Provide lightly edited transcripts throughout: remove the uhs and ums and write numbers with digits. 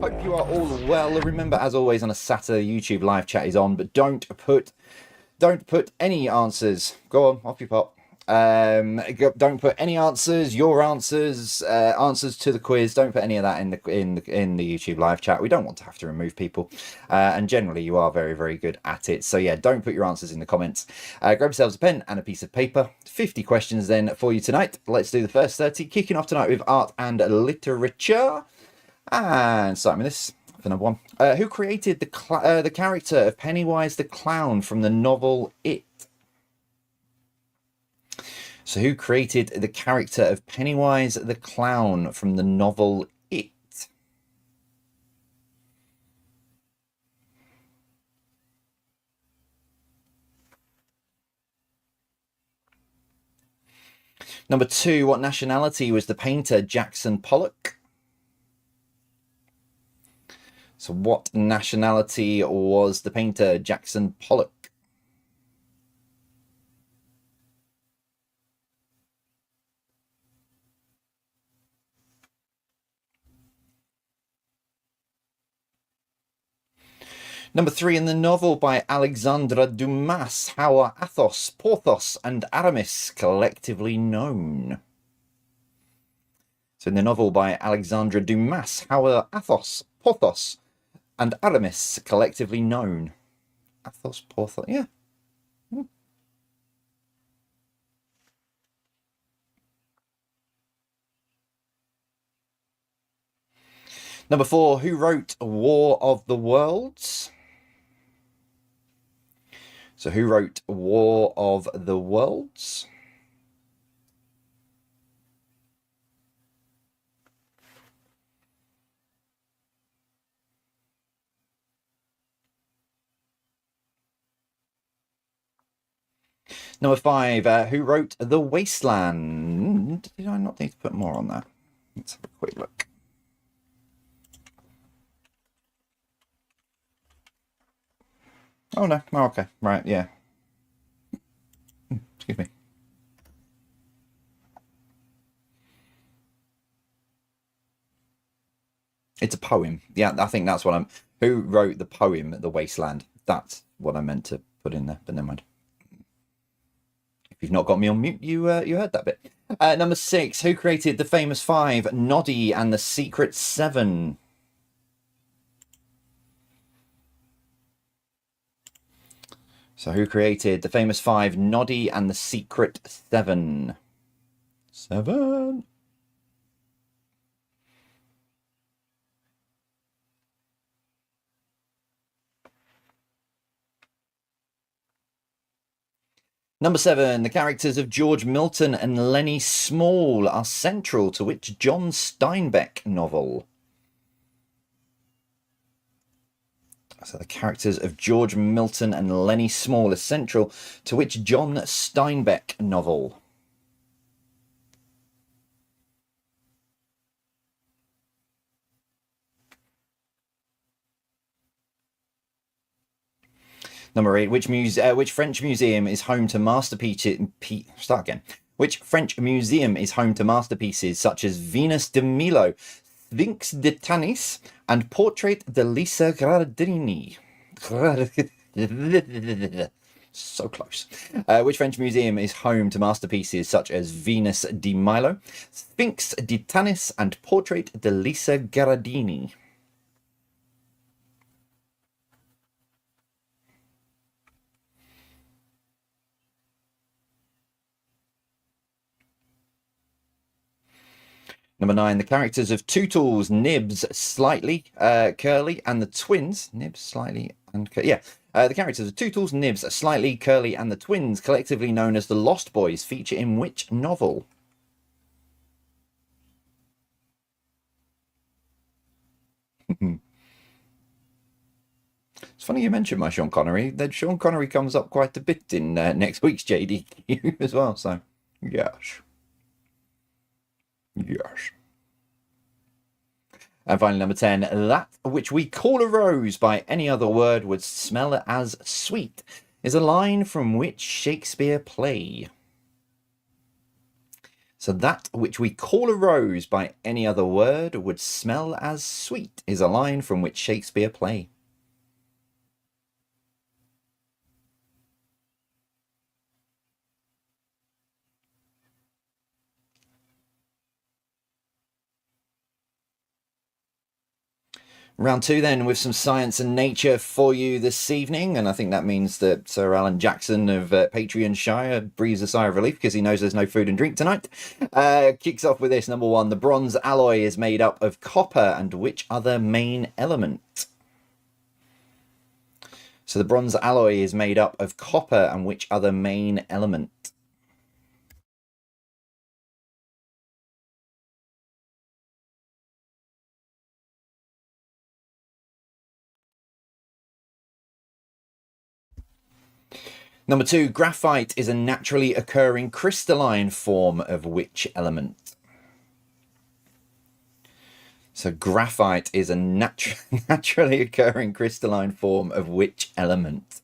Hope you are all well. Remember, as always, on a Saturday, YouTube live chat is on, but don't put any answers. Go on, off you pop. Don't put any answers, your answers, answers to the quiz. Don't put any of that in the YouTube live chat. We don't want to have to remove people, and generally you are very, very good at it. So yeah, don't put your answers in the comments. Grab yourselves a pen and a piece of paper. 50 questions then for you tonight. Let's do the first 30. Kicking off tonight with art and literature. And starting with this for number one. Who created the character of Pennywise the Clown from the novel It? So who created the character of Pennywise the Clown from the novel It? Number two, what nationality was the painter Jackson Pollock? So what nationality was the painter Jackson Pollock? Number three, in the novel by Alexandre Dumas, how are Athos, Porthos, and Aramis collectively known? So in the novel by Alexandre Dumas, how are Athos, Porthos, and Aramis collectively known? Athos, Porthos, yeah. Number four, who wrote War of the Worlds? So who wrote War of the Worlds? Number five, who wrote The Wasteland? Did I not need to put more on that? Let's have a quick look. Oh, no. Oh, okay. Right, yeah. Excuse me. It's a poem. Yeah, I think that's what I'm... Who wrote the poem, The Wasteland? That's what I meant to put in there, but never mind. If you've not got me on mute, you heard that bit. Number six, who created the famous five, Noddy and the Secret Seven? So who created the famous five, Noddy and the Secret Seven? Seven. Number seven, the characters of George Milton and Lenny Small are central to which John Steinbeck novel? So the characters of George Milton and Lenny Small are central to which John Steinbeck novel? Number eight, which French museum is home to masterpieces? Start again. Which French museum is home to masterpieces such as Venus de Milo, Sphinx de Tanis, and Portrait de Lisa Gradini? So close. Which French museum is home to masterpieces such as Venus de Milo, Sphinx de Tanis, and Portrait de Lisa Gradini? Number nine, the characters of Tootles, Nibs, Slightly, Curly, and the twins. Nibs, Slightly, and yeah. The characters of Tootles, Nibs, Slightly, Curly, and the twins, collectively known as the Lost Boys, feature in which novel? It's funny you mentioned my Sean Connery. Then Sean Connery comes up quite a bit in next week's JDQ as well. So, yes. Yes. And finally, number 10, that which we call a rose by any other word would smell as sweet is a line from which Shakespeare play? So that which we call a rose by any other word would smell as sweet is a line from which Shakespeare play. Round two then, with some science and nature for you this evening, and I think that means that Sir Alan Jackson of Patreonshire breathes a sigh of relief because he knows there's no food and drink tonight. Kicks off with this, number one. The bronze alloy is made up of copper and which other main element? So the bronze alloy is made up of copper and which other main element? Number two, graphite is a naturally occurring crystalline form of which element? So graphite is a naturally occurring crystalline form of which element?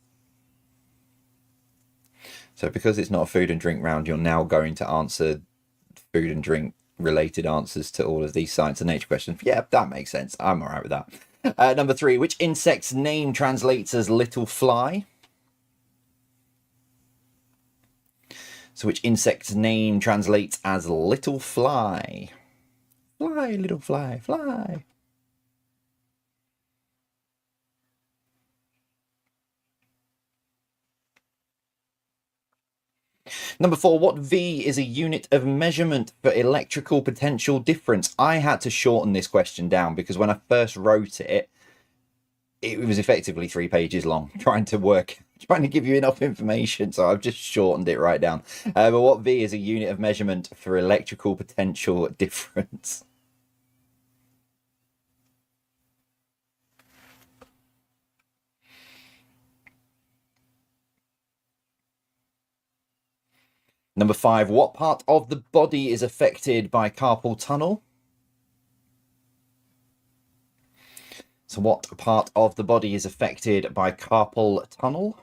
So because it's not a food and drink round, you're now going to answer food and drink related answers to all of these science and nature questions. Yeah, that makes sense. I'm all right with that. Number three, which insect's name translates as little fly? So which insect's name translates as little fly? Fly, little fly, fly. Number four, what V is a unit of measurement for electrical potential difference? I had to shorten this question down because when I first wrote it, it was effectively 3 pages long, trying to give you enough information. So I've just shortened it right down. But what V is a unit of measurement for electrical potential difference? Number five, what part of the body is affected by carpal tunnel? So what part of the body is affected by carpal tunnel?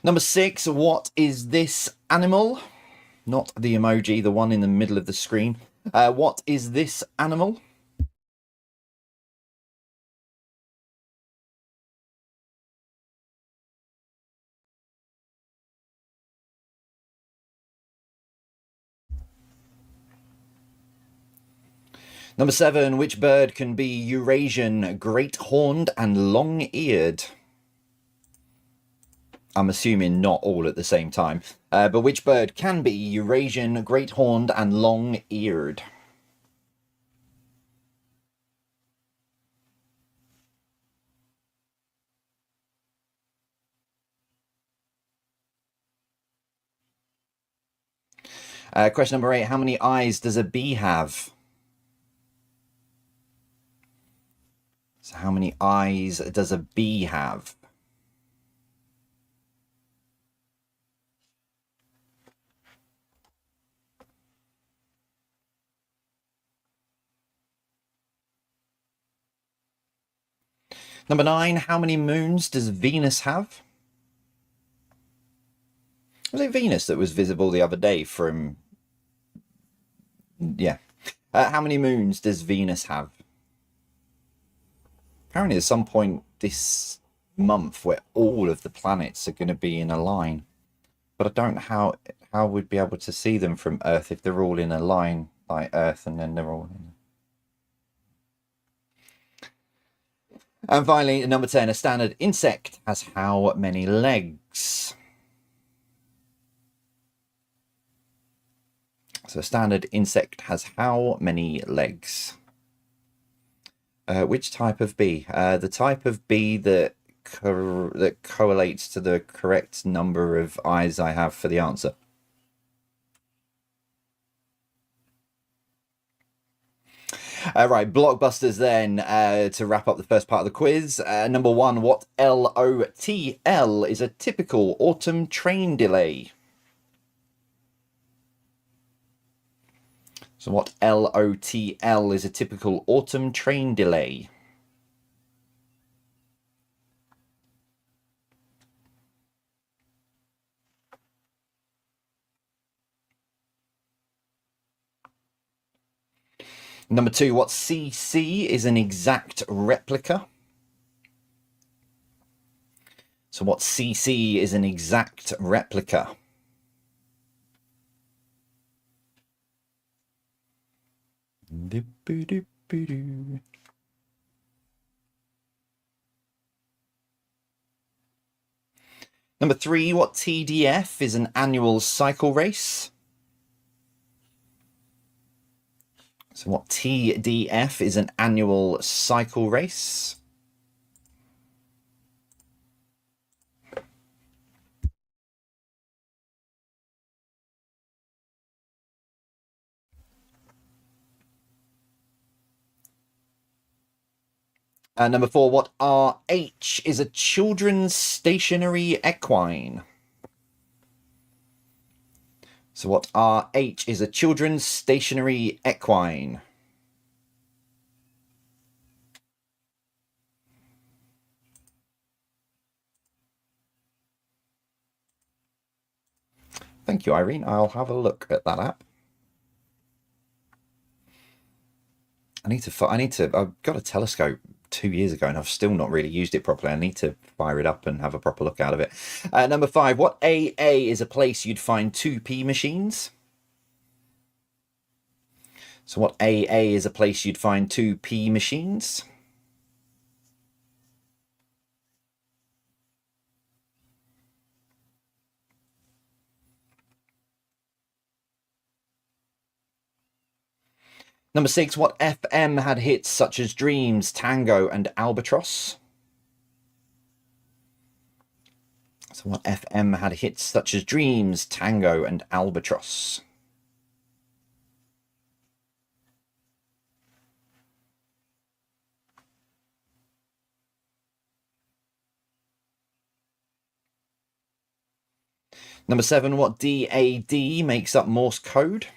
Number six, what is this animal? Not the emoji, the one in the middle of the screen. What is this animal? Number seven, which bird can be Eurasian, great-horned, and long-eared? I'm assuming not all at the same time. But which bird can be Eurasian, great-horned, and long-eared? Question number eight, how many eyes does a bee have? So how many eyes does a bee have? Number nine, how many moons does Venus have? Was it Venus that was visible the other day from... Yeah. How many moons does Venus have? Apparently there's some point this month where all of the planets are going to be in a line. But I don't know how we'd be able to see them from Earth if they're all in a line like Earth and then they're all in... And finally, number 10, a standard insect has how many legs? So a standard insect has how many legs? Which type of bee? The type of bee that correlates to the correct number of eyes I have for the answer. Right, blockbusters then, to wrap up the first part of the quiz. Number one, what LOTL is a typical autumn train delay? So what LOTL is a typical autumn train delay? Number 2, what CC is an exact replica? So what CC is an exact replica? Number 3, what TDF is an annual cycle race? So what TDF is an annual cycle race? Number 4, what RH is a children's stationary equine? So what RH is a children's stationary equine? Thank you, Irene. I'll have a look at that app. I've got a telescope 2 years ago and I've still not really used it properly. I need to fire it up and have a proper look out of it. Number 5, what AA is a place you'd find 2p machines? So what AA is a place you'd find 2p machines? Number 6, what FM had hits such as Dreams, Tango, and Albatross? So what FM had hits such as Dreams, Tango, and Albatross? Number 7, what DAD makes up Morse code?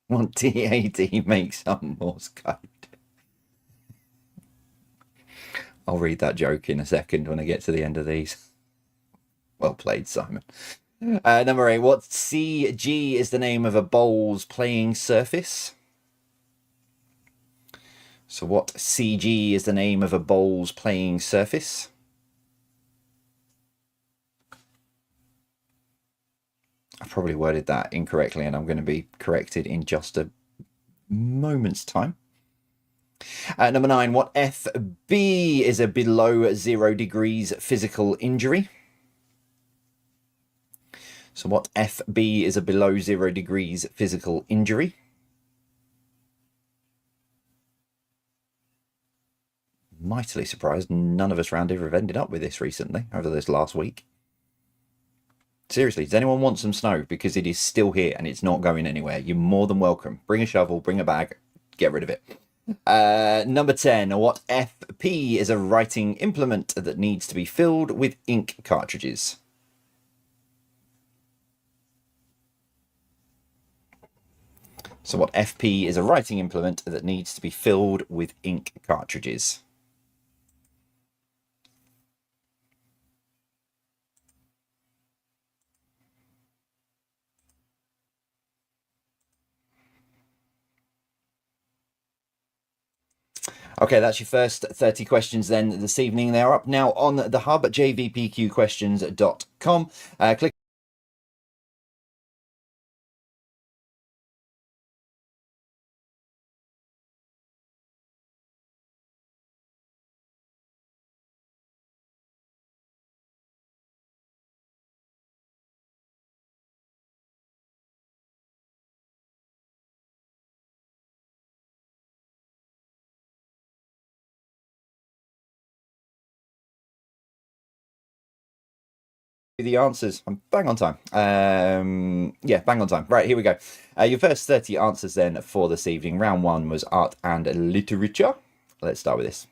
What DAD makes up Morse code? I'll read that joke in a second when I get to the end of these. Well played, Simon. Number 8, what CG is the name of a bowls playing surface? So what CG is the name of a bowls playing surface? I probably worded that incorrectly and I'm going to be corrected in just a moment's time. Number 9, what FB is a below 0 degrees physical injury? So what FB is a below 0 degrees physical injury? Mightily surprised none of us around here have ended up with this recently, over this last week. Seriously, does anyone want some snow? Because it is still here and it's not going anywhere. You're more than welcome. Bring a shovel, bring a bag, get rid of it. Number 10, what FP is a writing implement that needs to be filled with ink cartridges? So what FP is a writing implement that needs to be filled with ink cartridges? Okay, that's your first 30 questions then this evening. They're up now on the hub at jvpqquestions.com. Click the answers. I'm bang on time. Yeah, bang on time. Right, here we go. Your first 30 answers then for this evening. Round 1 was art and literature. Let's start with this.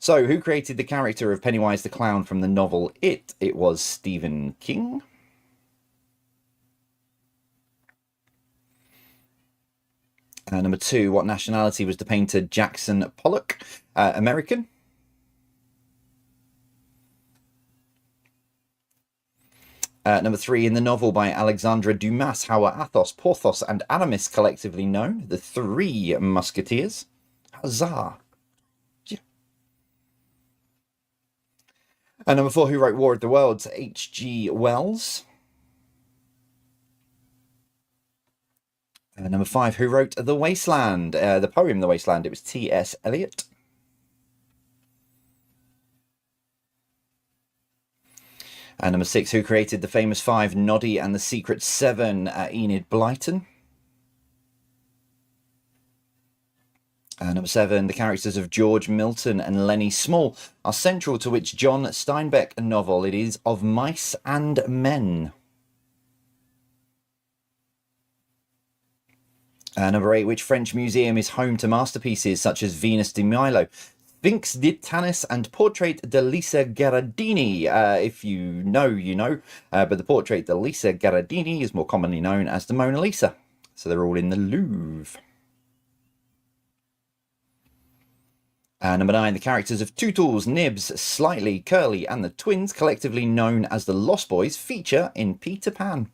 So, who created the character of Pennywise the Clown from the novel It? It was Stephen King. Number 2, what nationality was the painter Jackson Pollock? American. Number 3, in the novel by Alexandre Dumas, how are Athos, Porthos, and Aramis collectively known? The Three Musketeers. Huzzah! Yeah. Number 4, who wrote War of the Worlds? H.G. Wells. Number 5, who wrote The Wasteland? The poem The Wasteland, it was T.S. Eliot. Number 6, who created the famous 5, Noddy and the Secret 7? Enid Blyton. Number 7, the characters of George Milton and Lenny Small are central to which John Steinbeck novel? It is Of Mice and Men. Number 8, which French museum is home to masterpieces such as Venus de Milo, Sphinx de Tanis, and Portrait de Lisa Gherardini? If you know, you know, but the Portrait de Lisa Gherardini is more commonly known as the Mona Lisa. So they're all in the Louvre. Number 9, the characters of Tootles, Nibs, Slightly, Curly, and the twins, collectively known as the Lost Boys, feature in Peter Pan.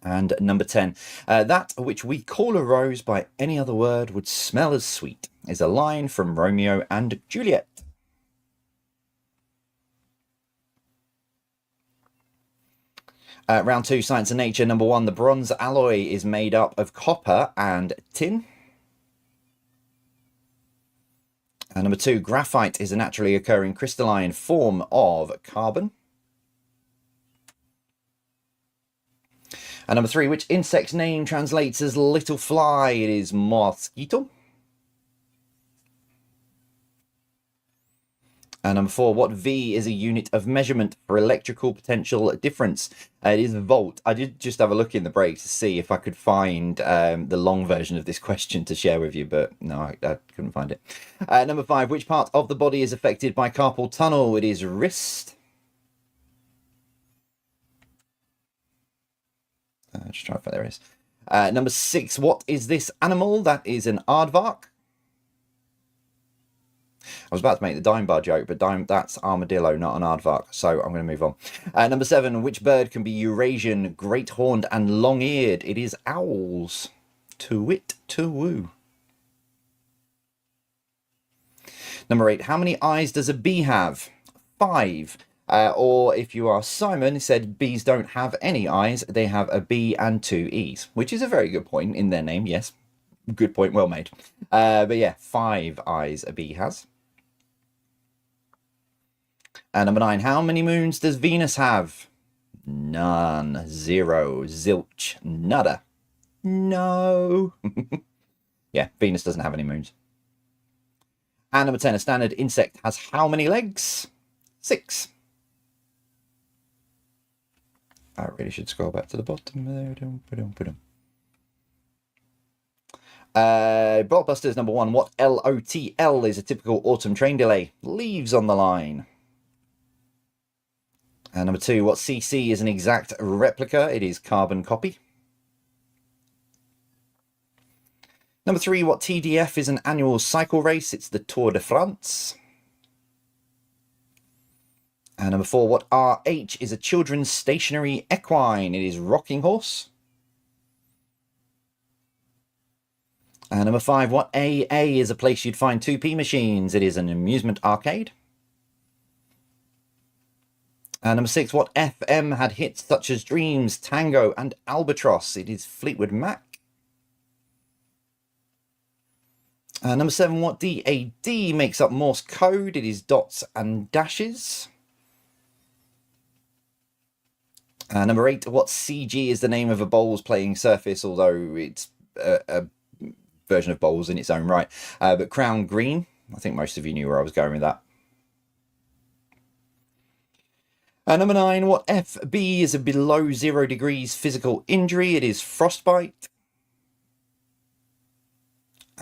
And number 10, that which we call a rose by any other word would smell as sweet, is a line from Romeo and Juliet. Round 2, Science and Nature. Number 1, the bronze alloy is made up of copper and tin. Number 2, graphite is a naturally occurring crystalline form of carbon. And number 3, which insect's name translates as little fly? It is mosquito. And number 4, what V is a unit of measurement for electrical potential difference? It is volt. I did just have a look in the break to see if I could find the long version of this question to share with you, but no, I couldn't find it. Number 5, which part of the body is affected by carpal tunnel? It is wrist. Just try to find there is. Number 6, what is this animal? That is an aardvark. I was about to make the dime bar joke, but that's armadillo, not an aardvark, so I'm going to move on. Number 7, which bird can be Eurasian, great horned, and long eared? It is owls. To wit, to woo. Number 8, how many eyes does a bee have? 5. Or if you are Simon, he said bees don't have any eyes, they have a B and 2 E's, which is a very good point in their name, yes. Good point, well made. But yeah, 5 eyes a bee has. And number 9, how many moons does Venus have? None. 0. Zilch. Nada. No. Yeah, Venus doesn't have any moons. And number 10, a standard insect has how many legs? 6. I really should scroll back to the bottom there. Blockbusters number 1. What LOTL is a typical autumn train delay? Leaves on the line. And number 2. What CC is an exact replica? It is carbon copy. Number 3. What TDF is an annual cycle race? It's the Tour de France. And number 4, what RH is a children's stationary equine? It is rocking horse. And number 5, what AA is a place you'd find 2p machines? It is an amusement arcade. And number 6, what FM had hits such as Dreams, Tango, and Albatross? It is Fleetwood Mac. Number 7, what DAD makes up Morse code? It is dots and dashes. Number 8, what CG is the name of a bowls playing surface, although it's a version of bowls in its own right. But Crown Green, I think most of you knew where I was going with that. Number 9, what FB is a below 0 degrees physical injury? It is frostbite.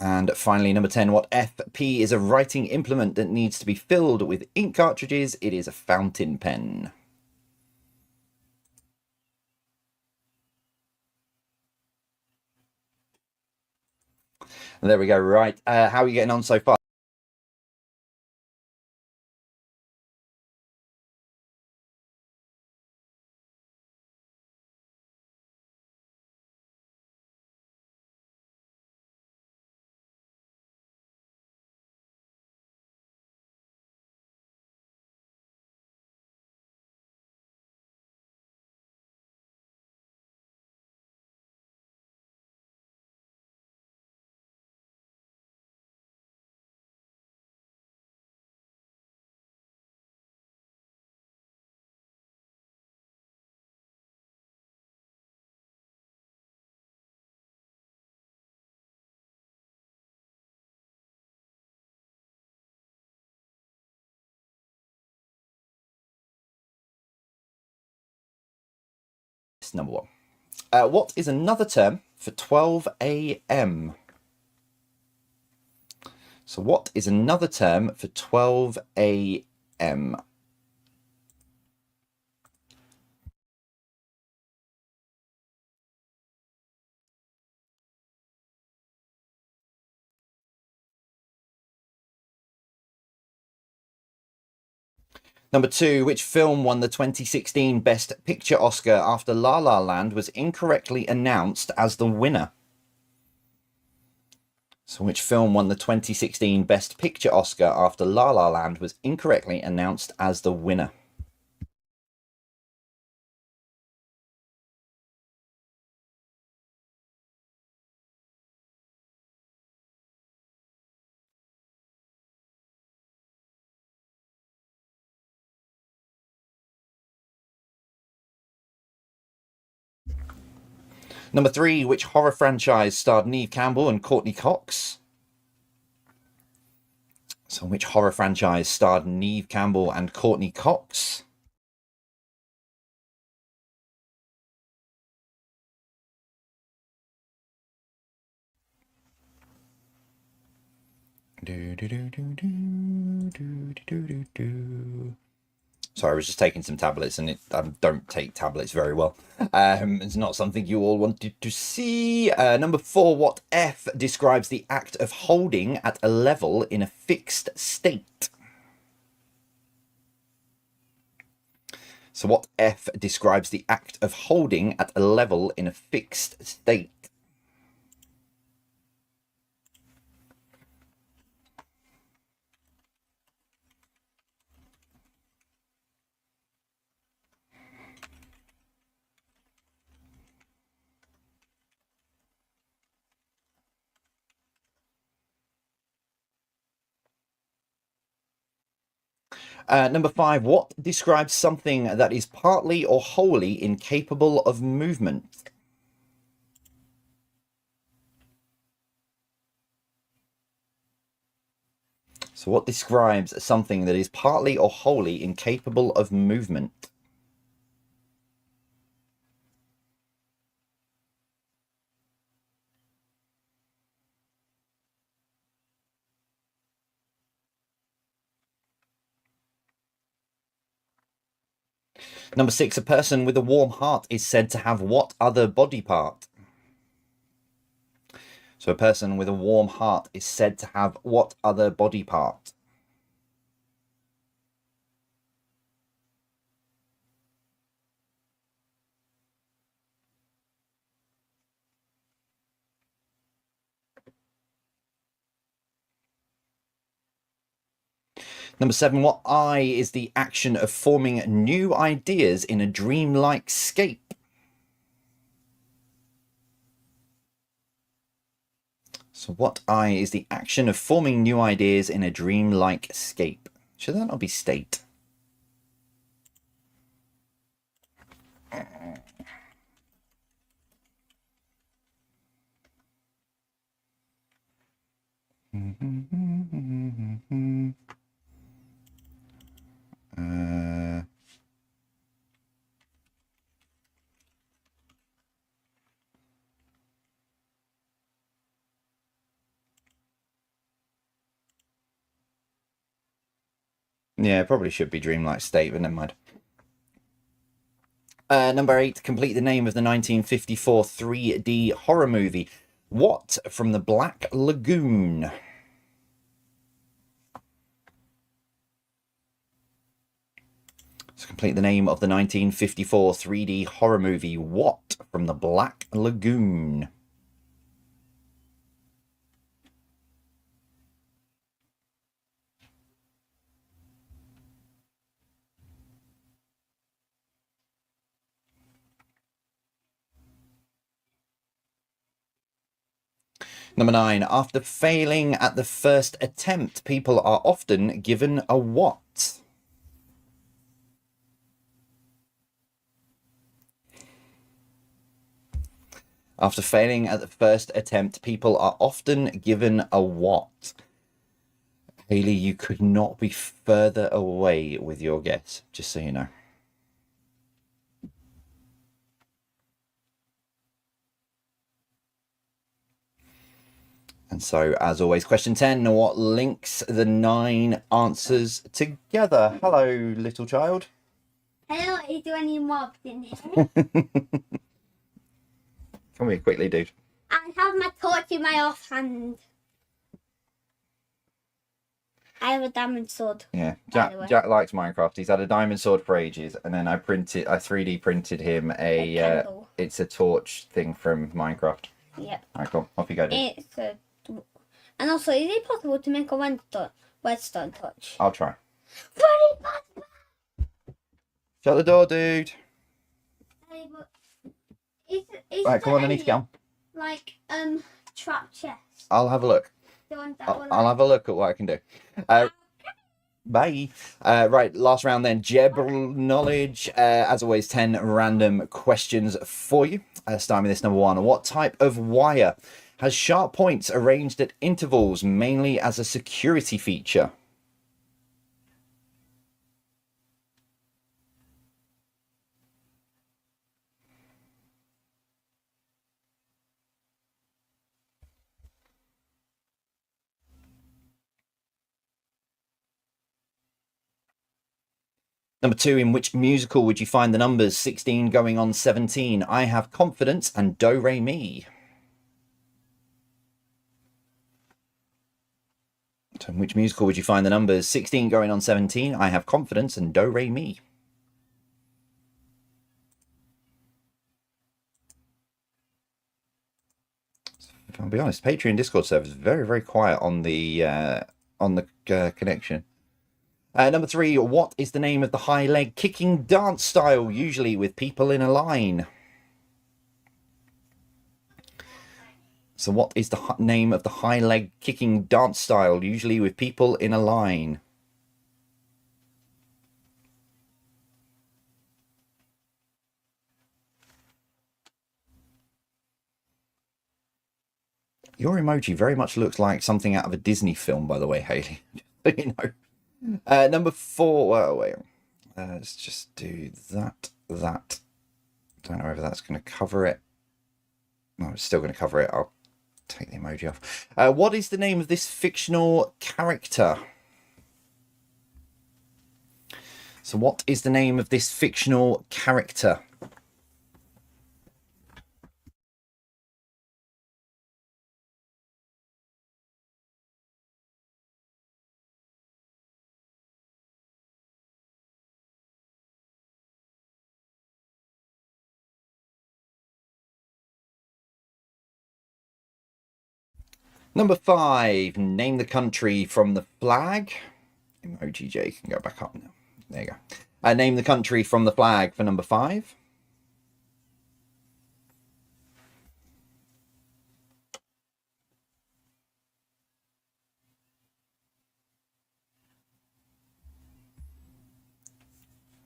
And finally, number 10, what FP is a writing implement that needs to be filled with ink cartridges? It is a fountain pen. There we go. Right. How are you getting on so far? Number 1. What is another term for 12 a.m.? So what is another term for 12 a.m.? Number 2, which film won the 2016 Best Picture Oscar after La La Land was incorrectly announced as the winner? So which film won the 2016 Best Picture Oscar after La La Land was incorrectly announced as the winner? Number 3, which horror franchise starred Neve Campbell and Courtney Cox? So which horror franchise starred Neve Campbell and Courtney Cox? Sorry, I was just taking some tablets, and I don't take tablets very well. It's not something you all wanted to see. Number 4, what F describes the act of holding at a level in a fixed state? So what F describes the act of holding at a level in a fixed state? Number 5, what describes something that is partly or wholly incapable of movement? So what describes something that is partly or wholly incapable of movement? Number 6, a person with a warm heart is said to have what other body part? So a person with a warm heart is said to have what other body part? Number 7, what I is the action of forming new ideas in a dreamlike scape? So what I is the action of forming new ideas in a dreamlike scape? Should that not be state? Yeah, probably should be Dreamlike State, but never mind. Number 8, complete the name of the 1954 3D horror movie. What from the Black Lagoon? So complete the name of the 1954 3D horror movie. What from the Black Lagoon? Number 9, after failing at the first attempt, people are often given a what? After failing at the first attempt, people are often given a what? Haley, you could not be further away with your guess, just so you know. And so, as always, question 10, what links the 9 answers together? Hello, little child. Hello, is there any mobs in here? Come here quickly, dude. I have my torch in my offhand. I have a diamond sword. Yeah, Jack likes Minecraft. He's had a diamond sword for ages, and then I 3D printed him a it's a torch thing from Minecraft. Yep. Alright, cool. Off you go, dude. And also, is it possible to make a redstone torch? I'll try. Very possible. Shut the door, dude. Right, come on, I need to go. Like, trap chest. I'll have a look. I'll have a look at what I can do. Bye. Right, last round then. General knowledge. As always, 10 random questions for you. Starting with this number 1. What type of wire has sharp points arranged at intervals, mainly as a security feature? Number 2, in which musical would you find the numbers 16 going on 17? I Have Confidence and Do Re Mi. So in which musical would you find the numbers 16 going on 17? I Have Confidence and Do Re Mi. If I'll be honest, Patreon Discord server is very, very quiet on the connection. Number 3, what is the name of the high leg kicking dance style, usually with people in a line? So what is the name of the high leg kicking dance style, usually with people in a line? Your emoji very much looks like something out of a Disney film, by the way, Haley. You know. Number 4. Well, wait. Let's just do that. Don't know whether that's going to cover it. No, it's still going to cover it. I'll take the emoji off. What is the name of this fictional character? So what is the name of this fictional character? Number 5, name the country from the flag. Emoji J can go back up now. There you go. Name the country from the flag for number 5.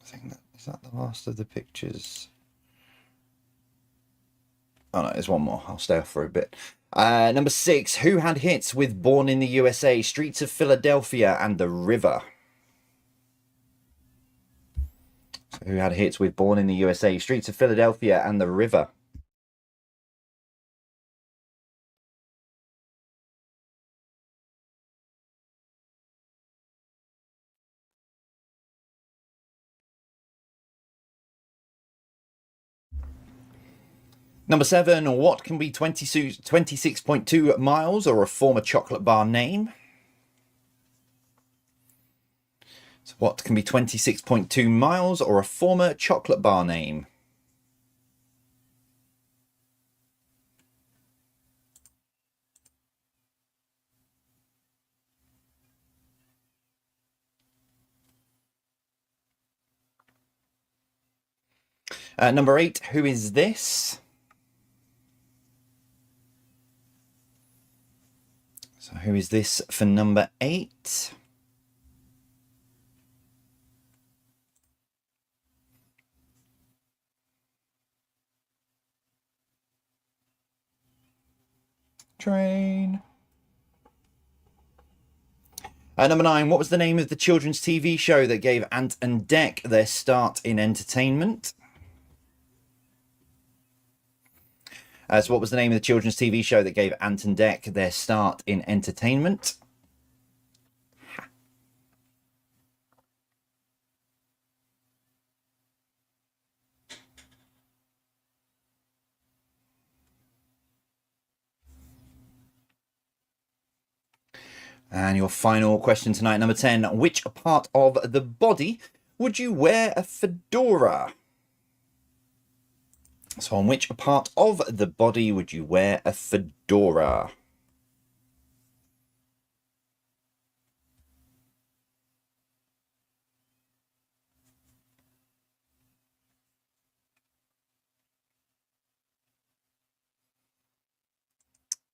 I think is that the last of the pictures? Oh no, there's one more. I'll stay off for a bit. Number 6, who had hits with Born in the USA, Streets of Philadelphia, and The River? So who had hits with Born in the USA, Streets of Philadelphia, and The River? Number 7, what can be 26.2 miles or a former chocolate bar name? So what can be 26.2 miles or a former chocolate bar name? Number 8, who is this? So who is this for number 8? Train. Number 9, what was the name of the children's TV show that gave Ant and Dec their start in entertainment? So what was the name of the children's TV show that gave Ant and Dec their start in entertainment? And your final question tonight, number 10. Which part of the body would you wear a fedora? So on which part of the body would you wear a fedora?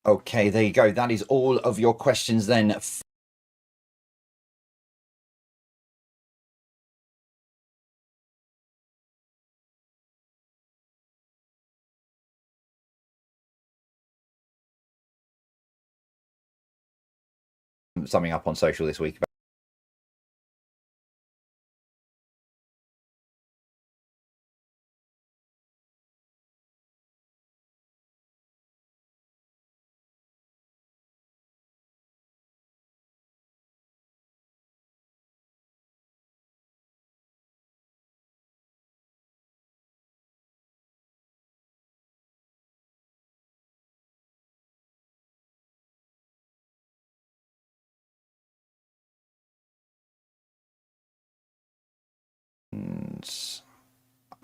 Okay, there you go. That is all of your questions then. Something up on social this week.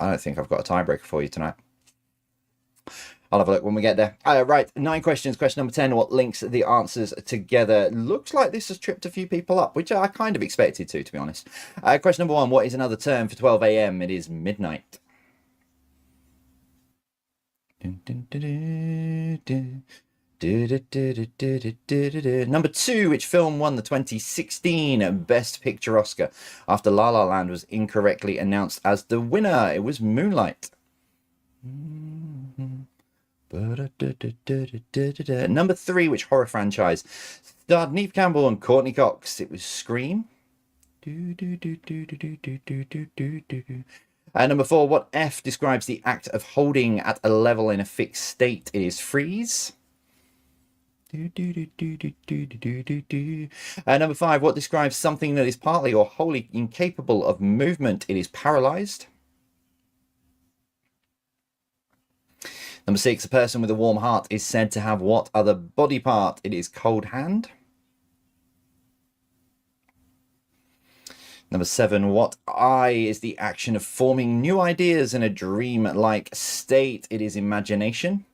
I don't think I've got a tiebreaker for you tonight. I'll have a look when we get there. Right, 9 questions. Question number 10, what links the answers together? Looks like this has tripped a few people up, which I kind of expected to be honest. Question number 1, what is another term for 12 a.m.? It is midnight. Number 2, which film won the 2016 Best Picture Oscar after La La Land was incorrectly announced as the winner? It was Moonlight. Number 3, which horror franchise starred Neve Campbell and Courtney Cox? It was Scream. Number 4, what F describes the act of holding at a level in a fixed state? It is freeze. Number 5, what describes something that is partly or wholly incapable of movement? It is paralyzed. Number 6, a person with a warm heart is said to have what other body part? It is cold hand. Number 7, what I is the action of forming new ideas in a dream-like state? It is imagination.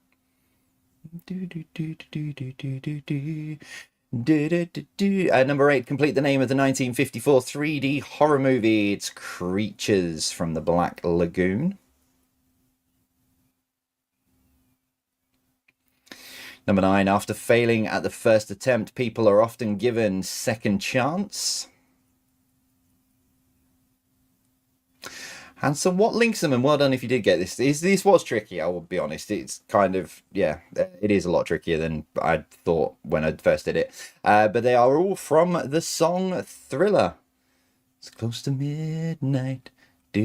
Number 8, complete the name of the 1954 3D horror movie. It's Creatures from the Black Lagoon. Number 9, after failing at the first attempt, people are often given second chance. And so what links them, and well done if you did get this. This was tricky, I will be honest. It's kind of, yeah, it is a lot trickier than I thought when I first did it. But they are all from the song Thriller. It's close to midnight. So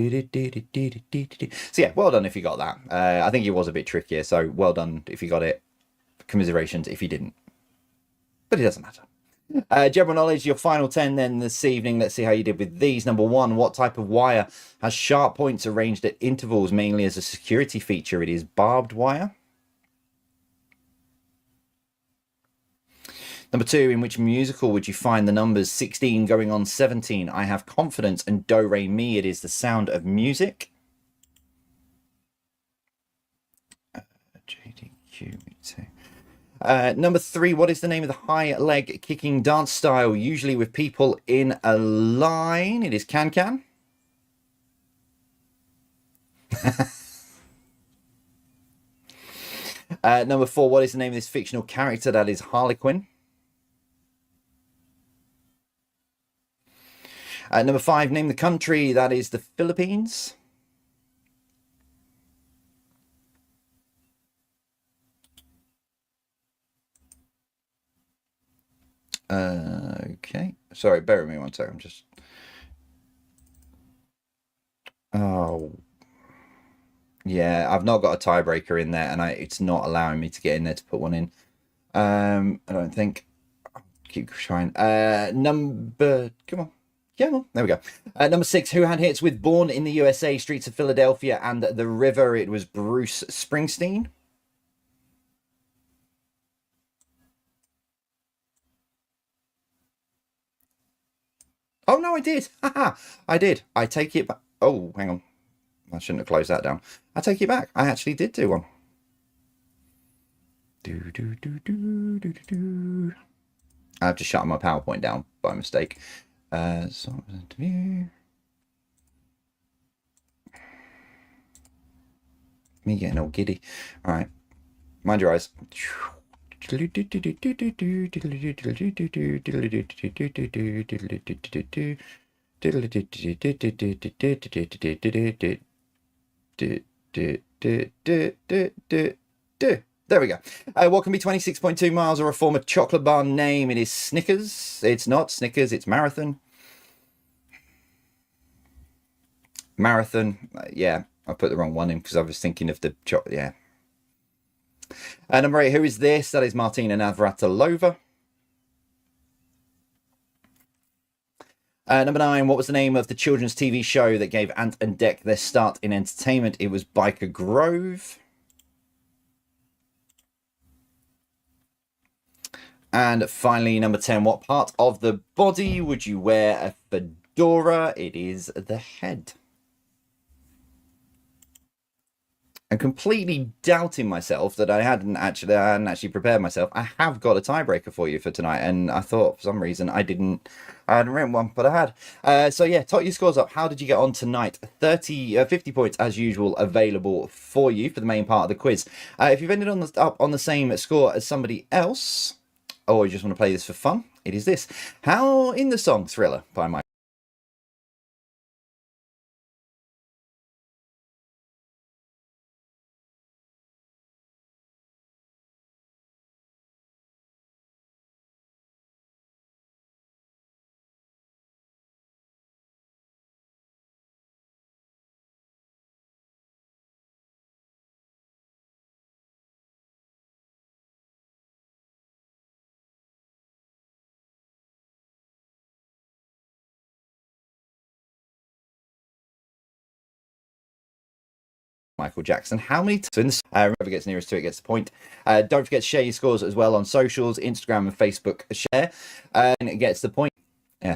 yeah, well done if you got that. I think it was a bit trickier, so well done if you got it. Commiserations if you didn't. But it doesn't matter. General knowledge, your final 10 then this evening. Let's see how you did with these. Number 1, what type of wire has sharp points arranged at intervals, mainly as a security feature? It is barbed wire. Number 2, in which musical would you find the numbers 16 going on 17? I Have Confidence and Do Re Mi. It is The Sound of Music. JDQ, me too. Number 3, what is the name of the high leg kicking dance style, usually with people in a line? It is Can Can. Number 4, what is the name of this fictional character? That is Harlequin. Number 5, name the country. That is the Philippines. Okay. Sorry, bear with me one second. I'm just... Oh. Yeah, I've not got a tiebreaker in there, and it's not allowing me to get in there to put one in. I don't think. I'll keep trying. Number... Come on. Yeah, well, there we go. Number 6, who had hits with Born in the USA, Streets of Philadelphia, and The River? It was Bruce Springsteen. Oh, no, I did. I did. I take it back. Oh, hang on. I shouldn't have closed that down. I take it back. I actually did do one. I've just shut my PowerPoint down by mistake. So interview. Me getting all giddy. All right. Mind your eyes. There we go. What can be 26.2 miles or a former chocolate bar name? It is Snickers. It's not Snickers, it's Marathon. Marathon. Yeah, I put the wrong one in because I was thinking of the chocolate. Yeah. Number 8, who is this? That is Martina Navratilova. Number 9, what was the name of the children's TV show that gave Ant and Dec their start in entertainment? It was Biker Grove. And finally, number 10, what part of the body would you wear a fedora? It is the head. I'm completely doubting myself that I hadn't actually prepared myself. I have got a tiebreaker for you for tonight, and I thought for some reason I hadn't written one, but I had. So yeah, tot your scores up. How did you get on tonight? 50 points as usual available for you for the main part of the quiz. If you've ended up on the same score as somebody else, or you just want to play this for fun, it is this. How in the song Thriller by Mike. Michael Jackson. How many times? Whoever gets nearest to it gets the point. Don't forget to share your scores as well on socials, Instagram and Facebook. Share, and it gets the point. Yeah,